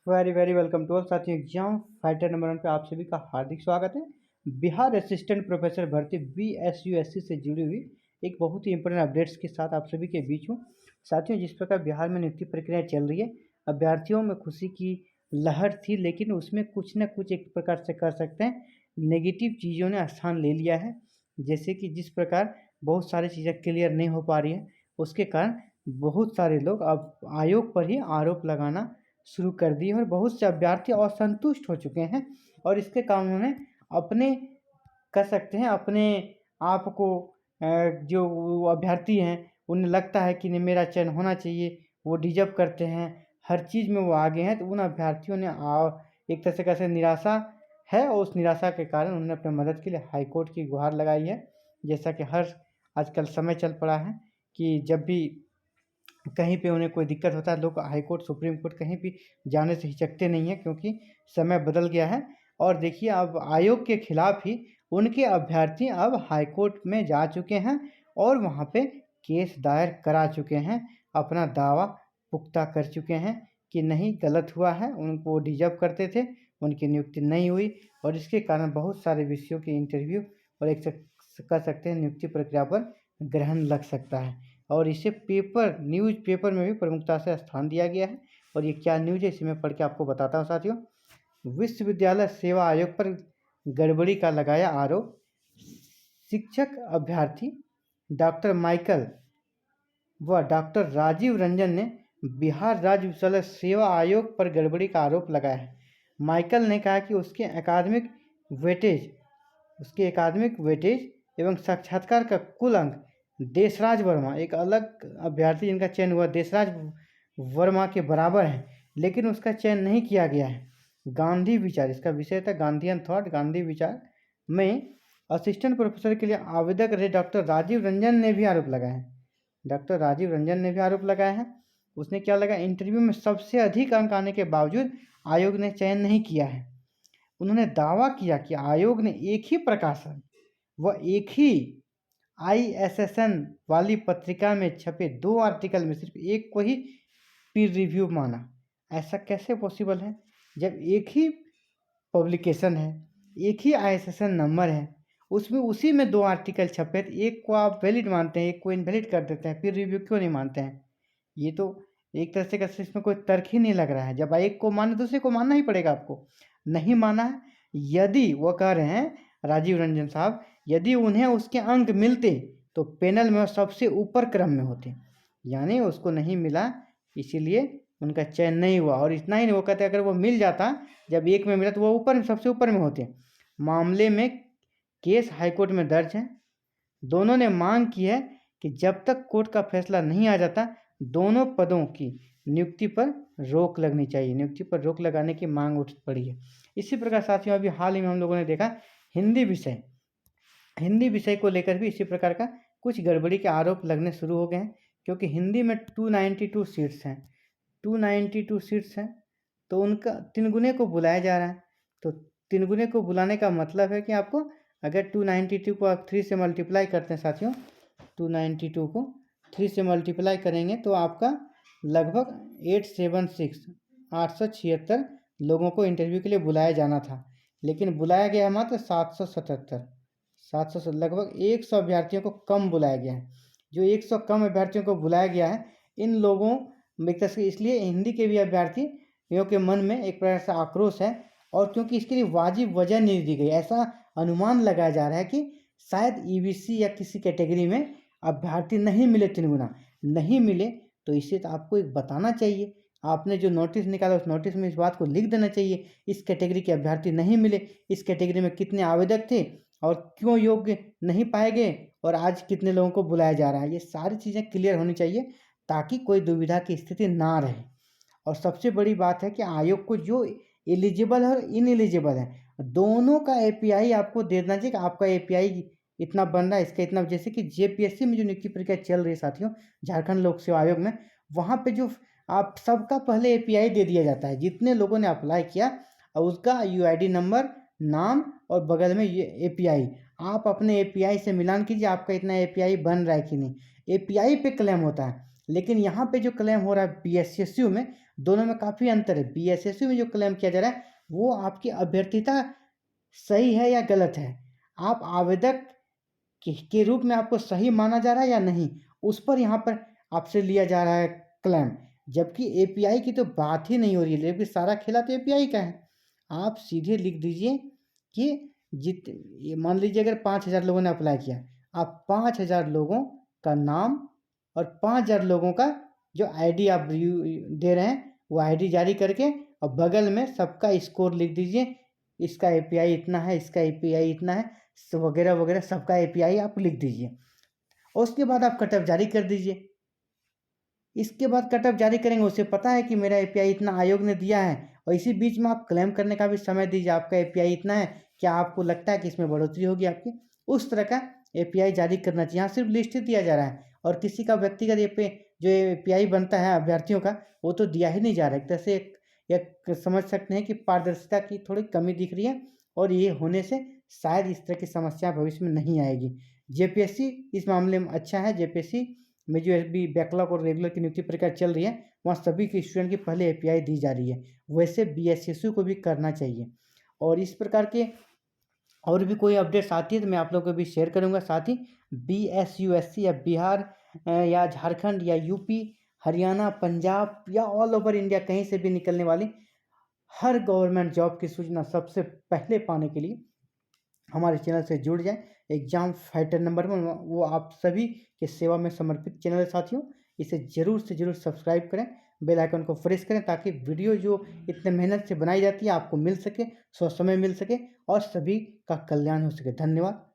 Very very welcome to all साथियों। Exam fighter number 1 पे आप सभी का हार्दिक स्वागत है। बिहार असिस्टेंट प्रोफेसर भर्ती BSUSC से जुड़ी हुई एक बहुत ही इंपॉर्टेंट अपडेट्स के साथ आप सभी के बीच हूँ। साथियों, जिस प्रकार बिहार में नियुक्ति प्रक्रिया चल रही है, अभ्यर्थियों में खुशी की लहर थी, लेकिन उसमें कुछ न कुछ एक प्रकार से कर सकते हैं नेगेटिव चीज़ों ने स्थान ले लिया है। जैसे कि जिस प्रकार बहुत सारी चीज़ें क्लियर नहीं हो पा रही है, उसके कारण बहुत सारे लोग अब आयोग पर ही आरोप लगाना शुरू कर दी है और बहुत से अभ्यर्थी असंतुष्ट हो चुके हैं और इसके कारण उन्होंने अपने कह सकते हैं अपने आप को जो वो अभ्यर्थी हैं उन्हें लगता है कि नहीं, मेरा चयन होना चाहिए, वो डिजर्व करते हैं, हर चीज़ में वो आगे हैं। तो उन अभ्यर्थियों ने एक तरह से कैसे निराशा है और उस निराशा के कारण उन्होंने अपने मदद के लिए हाई कोर्ट की गुहार लगाई है। जैसा कि हर आजकल समय चल पड़ा है कि जब भी कहीं पे उन्हें कोई दिक्कत होता है, लोग हाई कोर्ट सुप्रीम कोर्ट कहीं भी जाने से हिचकते नहीं हैं, क्योंकि समय बदल गया है। और देखिए, अब आयोग के खिलाफ ही उनके अभ्यर्थी अब हाई कोर्ट में जा चुके हैं और वहाँ पे केस दायर करा चुके हैं, अपना दावा पुख्ता कर चुके हैं कि नहीं, गलत हुआ है, उनको डिजर्व करते थे, उनकी नियुक्ति नहीं हुई और इसके कारण बहुत सारे विषयों के इंटरव्यू और एक कह सकते हैं नियुक्ति प्रक्रिया पर ग्रहण लग सकता है। और इसे न्यूज़ पेपर में भी प्रमुखता से स्थान दिया गया है। और ये क्या न्यूज़ है, इसे मैं पढ़ के आपको बताता हूँ साथियों। विश्वविद्यालय सेवा आयोग पर गड़बड़ी का लगाया आरोप। शिक्षक अभ्यर्थी डॉक्टर माइकल व डॉक्टर राजीव रंजन ने बिहार राज्य विश्वविद्यालय सेवा आयोग पर गड़बड़ी का आरोप लगाया है। माइकल ने कहा कि उसके एकाडमिक वेटेज एवं साक्षात्कार का कुल अंक देशराज वर्मा, एक अलग अभ्यर्थी जिनका चयन हुआ देशराज वर्मा के बराबर है, लेकिन उसका चयन नहीं किया गया है। गांधी विचार, इसका विषय था गांधीयन थॉट, गांधी विचार में असिस्टेंट प्रोफेसर के लिए आवेदक रहे डॉक्टर राजीव रंजन ने भी आरोप लगाया है। उसने क्या लगा, इंटरव्यू में सबसे अधिक अंक आने के बावजूद आयोग ने चयन नहीं किया है। उन्होंने दावा किया कि आयोग ने एक ही प्रकाशन व एक ही ISSN वाली पत्रिका में छपे 2 आर्टिकल में सिर्फ एक को ही पीर रिव्यू माना। ऐसा कैसे पॉसिबल है, जब एक ही पब्लिकेशन है, एक ही ISSN नंबर है, उसमें उसी में 2 आर्टिकल छपे, तो एक को आप वैलिड मानते हैं, एक को इनवैलिड कर देते हैं, पीर रिव्यू क्यों नहीं मानते हैं? ये तो एक तरह से कैसे, इसमें कोई तर्क ही नहीं लग रहा है। जब एक को माने दूसरे को मानना ही पड़ेगा, आपको नहीं माना है। यदि वो कह रहे हैं राजीव रंजन साहब, यदि उन्हें उसके अंक मिलते तो पैनल में सबसे ऊपर क्रम में होते, यानी उसको नहीं मिला, इसीलिए उनका चयन नहीं हुआ। और इतना ही नहीं, वो कहते अगर वो मिल जाता, जब एक में मिला तो वो ऊपर सबसे ऊपर में होते। मामले में केस हाईकोर्ट में दर्ज है। दोनों ने मांग की है कि जब तक कोर्ट का फैसला नहीं आ जाता, दोनों पदों की नियुक्ति पर रोक लगनी चाहिए। नियुक्ति पर रोक लगाने की मांग उठ पड़ी है। इसी प्रकार साथियों, अभी हाल ही में हम लोगों ने देखा हिंदी विषय को लेकर भी इसी प्रकार का कुछ गड़बड़ी के आरोप लगने शुरू हो गए हैं, क्योंकि हिंदी में 292 सीट्स हैं, तो उनका 3 गुने को बुलाया जा रहा है। तो 3 गुने को बुलाने का मतलब है कि आपको अगर 292 को आप 3 से मल्टीप्लाई करते हैं साथियों, 292 को 3 से मल्टीप्लाई करेंगे तो आपका लगभग 876 लोगों को इंटरव्यू के लिए बुलाया जाना था, लेकिन बुलाया गया मात्र 777, लगभग 100 अभ्यर्थियों को कम बुलाया गया है। जो 100 कम अभ्यर्थियों को बुलाया गया है, इन लोगों में इसलिए हिंदी के भी अभ्यर्थियों के मन में एक प्रकार से आक्रोश है, और क्योंकि इसके लिए वाजिब वजह नहीं दी गई, ऐसा अनुमान लगाया जा रहा है कि शायद EBC या किसी कैटेगरी में अभ्यर्थी नहीं मिले, 3 गुना नहीं मिले, तो इसे तो आपको एक बताना चाहिए। आपने जो नोटिस निकाला उस नोटिस में इस बात को लिख देना चाहिए, इस कैटेगरी के अभ्यर्थी नहीं मिले, इस कैटेगरी में कितने आवेदक थे और क्यों योग्य नहीं पाए गए, और आज कितने लोगों को बुलाया जा रहा है। ये सारी चीज़ें क्लियर होनी चाहिए ताकि कोई दुविधा की स्थिति ना रहे। और सबसे बड़ी बात है कि आयोग को जो एलिजिबल है और इनएलिजिबल है, दोनों का API आपको दे देना चाहिए कि आपका API इतना बन रहा है, इसका इतना। जैसे कि JPSC में जो नियुक्ति प्रक्रिया चल रही है साथियों, झारखंड लोक सेवा आयोग में, वहाँ पे जो आप सबका पहले API दे दिया जाता है, जितने लोगों ने अप्लाई किया, और उसका UID नंबर, नाम और बगल में ये API, आप अपने API से मिलान कीजिए आपका इतना API बन रहा है कि नहीं। API पे क्लेम होता है, लेकिन यहाँ पे जो क्लेम हो रहा है बीएसएसयू में, दोनों में काफ़ी अंतर है। बीएसएसयू में जो क्लेम किया जा रहा है वो आपकी अभ्यर्थीता सही है या गलत है, आप आवेदक के रूप में आपको सही माना जा रहा है या नहीं, उस पर यहाँ पर आपसे लिया जा रहा है क्लेम। जबकि एपीआई की तो बात ही नहीं हो रही है, जबकि सारा खेला तो एपीआई का है। आप सीधे लिख दीजिए कि मान लीजिए अगर 5,000 लोगों ने अप्लाई किया, आप 5,000 लोगों का नाम और 5,000 लोगों का जो आईडी आप दे रहे हैं वो आईडी जारी करके और बगल में सबका स्कोर लिख दीजिए, इसका एपीआई इतना है, इसका एपीआई इतना है, वगैरह वगैरह सबका एपीआई आप लिख दीजिए और उसके बाद आप कटअप जारी कर दीजिए। इसके बाद कटअप जारी करेंगे, उसे पता है कि मेरा एपीआई इतना आयोग ने दिया है, और इसी बीच में आप क्लेम करने का भी समय दीजिए, आपका एपीआई इतना है, क्या आपको लगता है कि इसमें बढ़ोतरी होगी आपकी, उस तरह का एपीआई जारी करना चाहिए। यहाँ सिर्फ लिस्ट ही दिया जा रहा है और किसी का व्यक्तिगत जो एपीआई बनता है अभ्यर्थियों का वो तो दिया ही नहीं जा रहा है। एक तरह से एक समझ सकते हैं कि पारदर्शिता की थोड़ी कमी दिख रही है, और ये होने से शायद इस तरह की समस्या भविष्य में नहीं आएगी। जेपीएससी इस मामले में अच्छा है। जेपीएससी में जो भी बैकलॉग और रेगुलर की नियुक्ति प्रक्रिया चल रही है वहाँ सभी के स्टूडेंट की पहले एपीआई दी जा रही है, वैसे बीएसएसयू को भी करना चाहिए। और इस प्रकार के और भी कोई अपडेट्स आती है तो मैं आप लोगों को भी शेयर करूंगा। साथ ही बीएसयूएससी या बिहार या झारखंड या यूपी, हरियाणा, पंजाब या ऑल ओवर इंडिया कहीं से भी निकलने वाली हर गवर्नमेंट जॉब की सूचना सबसे पहले पाने के लिए हमारे चैनल से जुड़ जाएं। एग्जाम फाइटर नंबर में वो आप सभी के सेवा में समर्पित चैनल है साथियों, इसे ज़रूर से ज़रूर सब्सक्राइब करें, बेल आइकन को प्रेस करें ताकि वीडियो जो इतने मेहनत से बनाई जाती है आपको मिल सके, समय मिल सके और सभी का कल्याण हो सके। धन्यवाद।